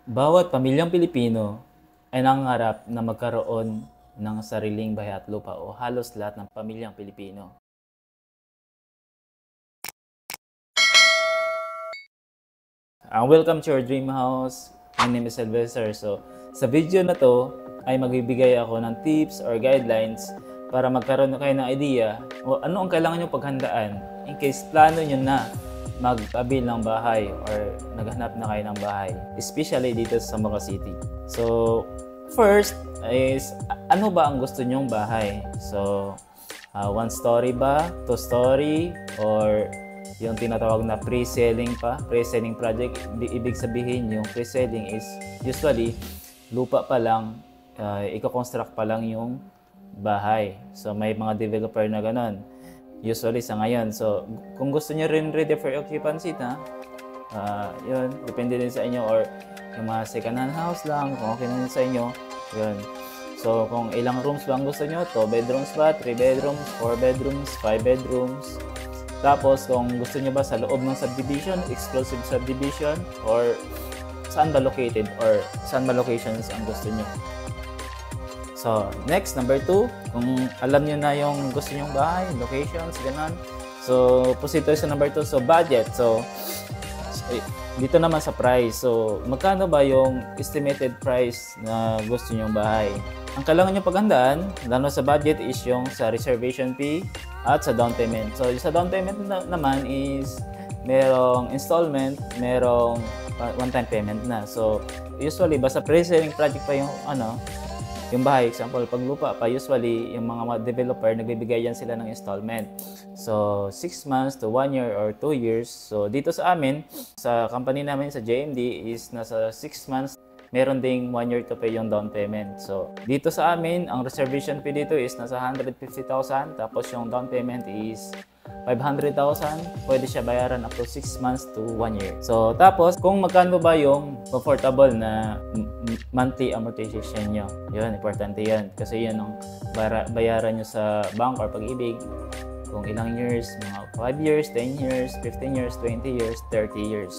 Bawat pamilyang Pilipino ay nangangarap na magkaroon ng sariling bahay at lupa o halos lahat ng pamilyang Pilipino. Welcome to your dream house. My name is Sylvester. So, sa video na to ay magbibigay ako ng tips or guidelines para magkaroon na kayo ng idea o ano ang kailangan nyo paghandaan in case plano nyo na magtabil ng bahay or naghanap na kayo ng bahay, especially dito sa Zamboanga City. So, first is ano ba ang gusto nyong bahay? So, one story ba, two story, or yung tinatawag na pre-selling pa, pre-selling project. Ibig sabihin yung pre-selling is usually lupa pa lang, i-construct pa lang yung bahay. So, may mga developer na ganon. Usually sa ngayon. So, kung gusto niyo rin ready for occupancy na, yun, depende din sa inyo, or yung mga second hand house lang, kung okay na din sa inyo, yun. So, kung ilang rooms ba ang gusto nyo, 2 bedrooms ba, 3 bedrooms, 4 bedrooms, 5 bedrooms. Tapos, kung gusto nyo ba sa loob ng subdivision, exclusive subdivision, or saan ba located, or saan ba locations ang gusto nyo. So, next, number 2, kung alam nyo na yung gusto nyong bahay, locations, ganun. So, proceed tayo sa number 2. So, budget. So, dito naman sa price. So, magkano ba yung estimated price na gusto nyong bahay? Ang kailangan nyo paghandaan, lalo sa budget, is yung sa reservation fee at sa down payment. So, yung sa down payment naman is merong installment, merong one-time payment na. So, usually, basta pre-selling project pa yung yung bahay, example, pag lupa pa, usually, yung mga developer, nagbibigay yan sila ng installment. So, 6 months to 1 year or 2 years. So, dito sa amin, sa company namin sa JMD is nasa 6 months, meron ding 1 year to pay yung down payment. So, dito sa amin, ang reservation fee dito is nasa 150,000, tapos yung down payment is 500,000, pwede siya bayaran up to 6 months to 1 year. So, tapos, kung magkano ba yung comfortable na monthly amortization nyo, yun, importante yun. Kasi yun ang bayaran nyo sa bank or Pag-ibig. Kung ilang years, mga 5 years, 10 years, 15 years, 20 years, 30 years.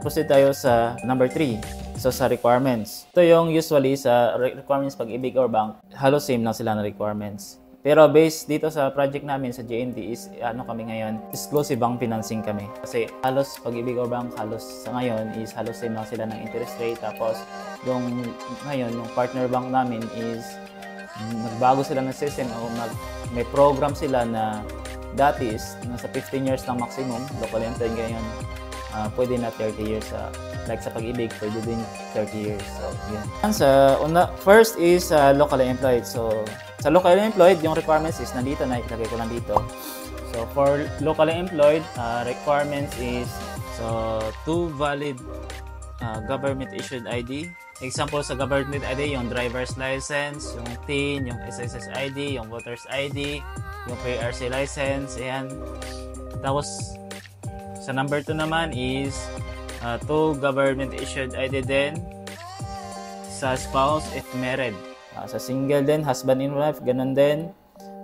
Proceed tayo sa number 3. So, sa requirements. Ito yung usually sa requirements Pag-ibig or bank, halos same lang sila na requirements. Pero based dito sa project namin sa JND is kami ngayon, exclusive bank financing kami. Kasi halos Pag-ibig or bank, halos sa ngayon is halos same lang sila ng interest rate. Tapos yung ngayon, yung partner bank namin is nagbago sila ng system o may program sila na dati is nasa 15 years lang maximum. Local employee ngayon, pwede na 30 years. Like sa Pag-ibig, pwede din 30 years. So, yun. First is locally employed. So, sa locally employed, yung requirements is nandito na, ilagay ko lang dito. So, for locally employed, requirements is 2 valid government-issued ID. Example sa government ID, yung driver's license, yung TIN, yung SSS ID, yung voter's ID, yung PRC license, ayan. Tapos, sa number 2 naman is 2 government-issued ID din sa spouse if married. Sa single din, husband and wife, ganun din.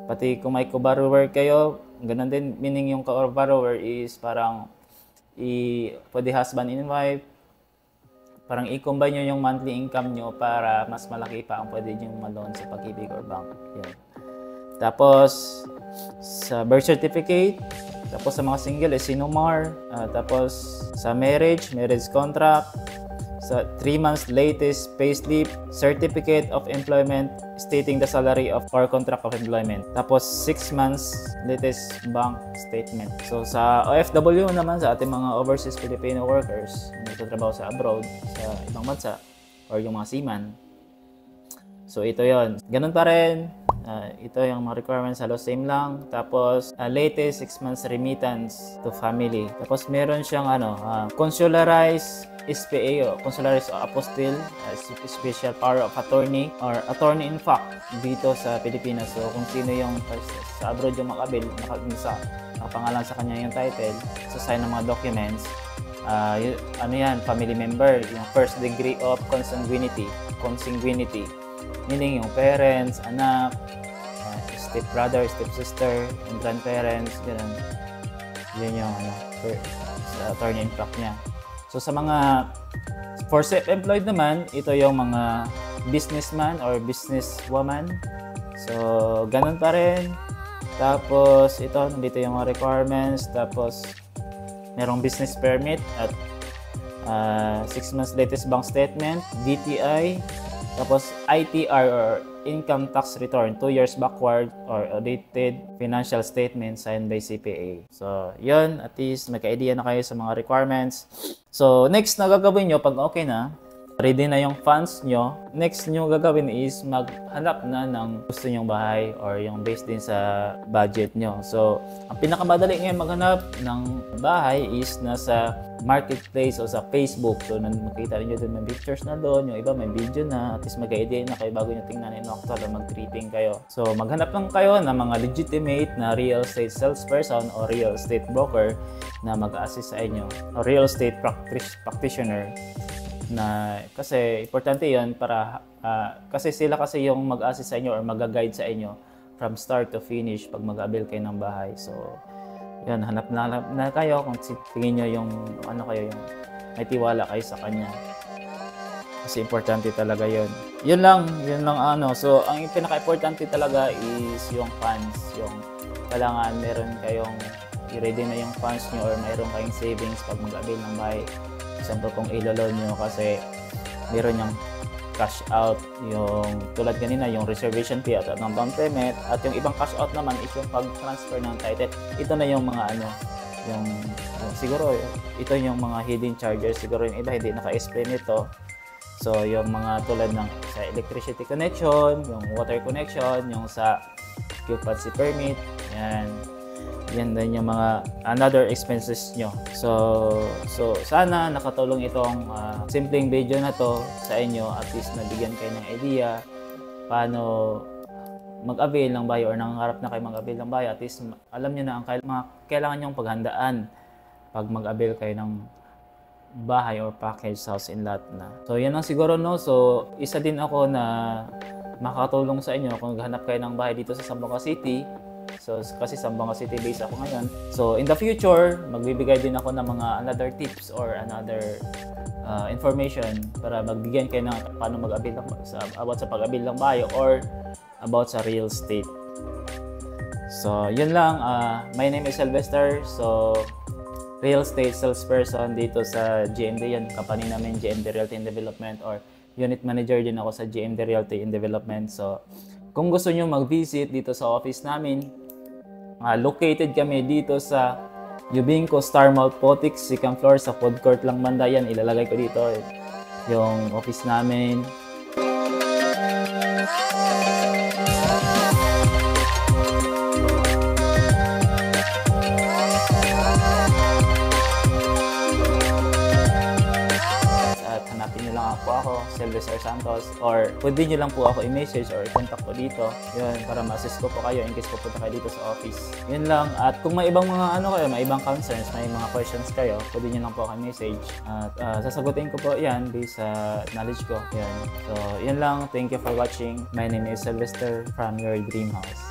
Pati kung may co-borrower kayo, ganun din. Meaning yung co-borrower is parang pwede husband and wife. Parang i-combine nyo yung monthly income nyo para mas malaki pa ang pwede nyo ma-loan sa Pag-ibig or bank. Yan. Tapos, sa birth certificate, tapos sa mga single is Sinumar. Tapos sa marriage contract, sa 3 months latest payslip, certificate of employment stating the salary of or contract of employment. Tapos 6 months latest bank statement. So sa OFW naman, sa ating mga overseas Filipino workers na nagtatrabaho sa abroad, sa ibang bansa, or yung mga seaman. So ito yon. Ganun pa rin. Ito yung mga requirements, halos same lang. Tapos, latest 6 months remittance to family. Tapos, meron siyang consularized SPA o consularized apostille, special power of attorney or attorney in fact dito sa Pilipinas. So, kung sino yung sa abroad yung makabil, nakapangalan sa kanya yung title, so sign ng mga documents, family member, yung first degree of consanguinity. Meaning yung parents, anak, step brother, step sister, and grandparents, gano'n. Yun yung sa attorney in fact niya. So sa mga for self-employed naman, ito yung mga businessman or businesswoman. So ganun pa rin. Tapos ito, nandito yung mga requirements. Tapos merong business permit at 6 months latest bank statement, DTI, tapos ITR or income tax return 2 years backward or audited financial statement signed by CPA. So, yun, at least magka-idea na kayo sa mga requirements. So, next na gagawin nyo pag okay na, ready na yung funds nyo, next nyo gagawin is maghanap na ng gusto nyong bahay or yung based din sa budget nyo. So, ang pinakamadali ngayon maghanap ng bahay is nasa marketplace o sa Facebook. So, makita niyo doon may pictures na doon, yung iba may video na, at least mag-idea na kayo bago nyo tingnan yung octal o mag-tripping kayo. So, maghanap lang kayo ng mga legitimate na real estate salesperson o real estate broker na mag-assist sa inyo o real estate practitioner. Na kasi importante 'yon para kasi sila kasi yung mag-assist sa inyo or mag-guide sa inyo from start to finish pag mag-avail kayo ng bahay. So, yan, hanap na kayo kung tingin niyo yung ano kayo, yung may tiwala kayo sa kanya. Kasi importante talaga 'yon. Yun lang ano. So, ang pinaka-importante talaga is yung funds, yung kailangan meron kayong i-ready na yung funds niyo or mayroon kayong savings pag mag-avail ng bahay. Example, kung ilo-loan nyo kasi meron yung cash out, yung tulad kanina, yung reservation fee at ng down payment, at yung ibang cash out naman is yung pag-transfer ng title. Ito na yung mga ano, yung siguro ito yung mga hidden charges, siguro yung iba hindi naka-explain ito. So yung mga tulad ng sa electricity connection, yung water connection, yung sa occupancy permit, yan din yung mga another expenses nyo. So sana nakatulong itong simpleng video na to sa inyo, at least nabigyan kayo ng idea paano mag-avail ng bahay or nangangarap na kayo mag-avail ng bahay. At least alam nyo na ang mga kailangan nyong paghandaan pag mag-avail kayo ng bahay or package house in lot na. So yan lang siguro, no. So isa din ako na makakatulong sa inyo kung naghahanap kayo ng bahay dito sa Zamboanga City. So, kasi Zamboanga City base ako ngayon. So, in the future, magbibigay din ako ng mga another tips or another information para magbigyan kayo ng paano mag-avail about sa pag-avail ng bahay or about sa real estate. So, yun lang. My name is Sylvester. So, real estate salesperson dito sa GMD. Yan, company namin, GMD Realty and Development, or unit manager din ako sa GMD Realty and Development. So, kung gusto nyo mag-visit dito sa office namin, located kami dito sa Yubingco Star Mall Potik, second floor sa food court lang banda. Yan, ilalagay ko dito yung office namin. Ako, Sylvester Santos, or pwede nyo lang po ako i-message or i-contact po dito. Yun, para ma-assist ko po kayo in case pupunta kayo dito sa office. Yun lang. At kung may ibang mga may ibang concerns, may mga questions kayo, pwede nyo lang po ako i-message. At sasagutin ko po yan based sa knowledge ko. Yan. So, yun lang. Thank you for watching. My name is Sylvester from your dream house.